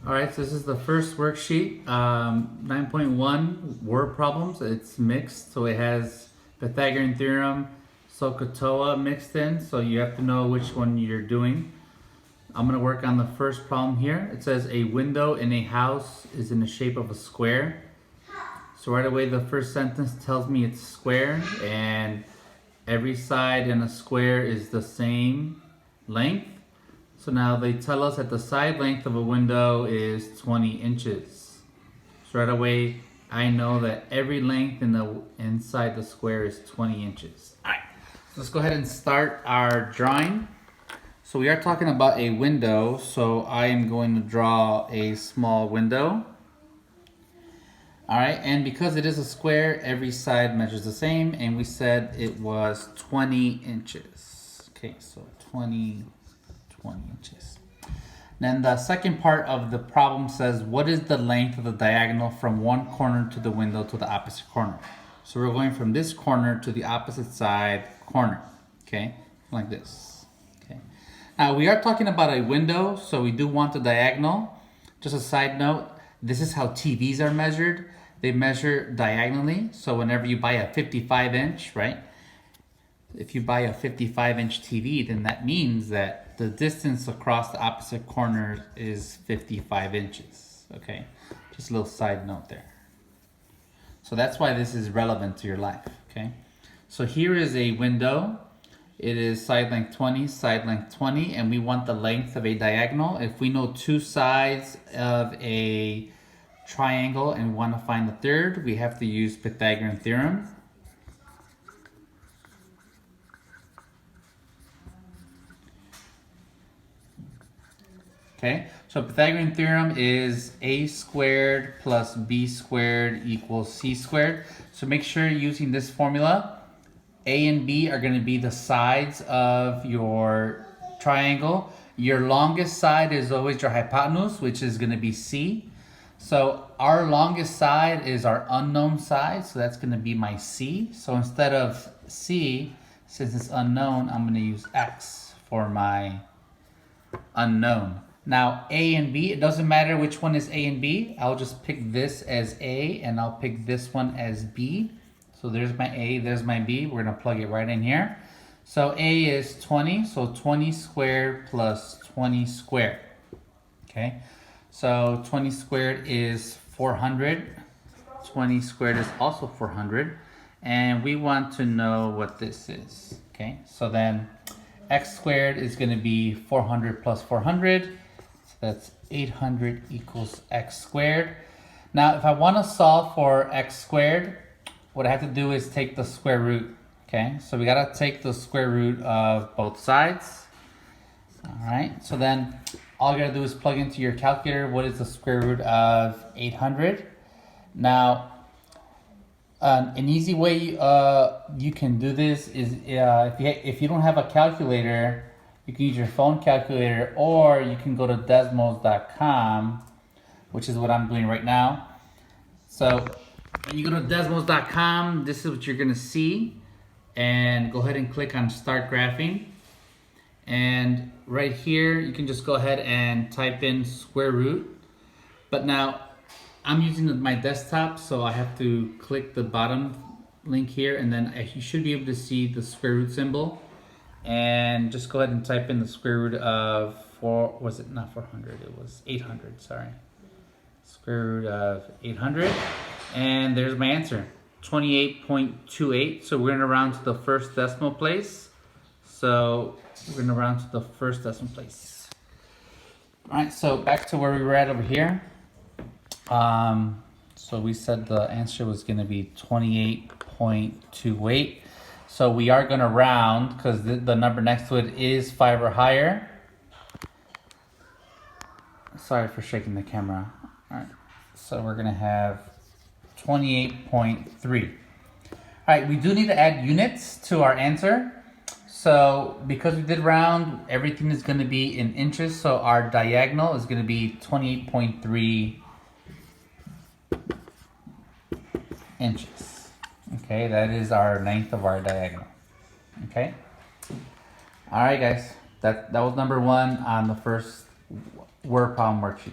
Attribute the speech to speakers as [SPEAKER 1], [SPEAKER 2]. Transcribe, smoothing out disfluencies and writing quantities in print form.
[SPEAKER 1] All right, so this is the first worksheet, 9.1 word problems. It's mixed, so it has Pythagorean Theorem, SOHCAHTOA mixed in, so you have to know which one you're doing. I'm going to work on the first problem here. It says a window in a house is in the shape of a square. So right away the first sentence tells me it's square, and every side in a square is the same length. So now they tell us that the side length of a window is 20 inches. So right away, I know that every length inside the square is 20 inches. All right, so let's go ahead and start our drawing. So we are talking about a window, so I am going to draw a small window. All right, and because it is a square, every side measures the same, and we said it was 20 inches. Okay, so 20 inches. Then the second part of the problem says, what is the length of the diagonal from one corner to the window to the opposite corner? So we're going from this corner to the opposite side corner, okay, like this. Okay. Now we are talking about a window, so we do want the diagonal. Just a side note, this is how TVs are measured. They measure diagonally, so whenever you buy a 55-inch, right? If you buy a 55-inch TV, then that means that the distance across the opposite corners is 55 inches, okay? Just a little side note there. So that's why this is relevant to your life, okay? So here is a window. It is side length 20, side length 20, and we want the length of a diagonal. If we know two sides of a triangle and we want to find the third, we have to use Pythagorean Theorem. Okay, so Pythagorean Theorem is a squared plus b squared equals c squared. So make sure you're using this formula. A and b are going to be the sides of your triangle. Your longest side is always your hypotenuse, which is going to be c. So our longest side is our unknown side, so that's going to be my c. So instead of c, since it's unknown, I'm going to use x for my unknown. Now, A and B, it doesn't matter which one is A and B. I'll just pick this as A, and I'll pick this one as B. So there's my A, there's my B. We're going to plug it right in here. So A is 20, so 20 squared plus 20 squared. Okay, so 20 squared is 400. 20 squared is also 400. And we want to know what this is. Okay, so then x squared is going to be 400 plus 400. That's 800 equals x squared. Now, if I want to solve for x squared, what I have to do is take the square root. Okay, so we got to take the square root of both sides. All right, so then all you got to do is plug into your calculator what is the square root of 800. Now, an easy way you can do this is if you don't have a calculator, you can use your phone calculator, or you can go to Desmos.com, which is what I'm doing right now. So when you go to Desmos.com, this is what you're going to see. And go ahead and click on Start Graphing. And right here, you can just go ahead and type in square root. But now, I'm using my desktop, so I have to click the bottom link here, and then you should be able to see the square root symbol. And just go ahead and type in the square root of 800, it was 800, sorry. Square root of 800, and there's my answer, 28.28. So we're gonna round to the first decimal place. So we're gonna round to the first decimal place. All right, so back to where we were at over here. So we said the answer was going to be 28.28. So we are going to round because the number next to it is 5 or higher. Sorry for shaking the camera. All right, so we're going to have 28.3. All right, we do need to add units to our answer. So because we did round, everything is going to be in inches. So our diagonal is going to be 28.3 inches. Okay, that is our length of our diagonal. Okay. All right, guys. That was number 1 on the first word problem worksheet.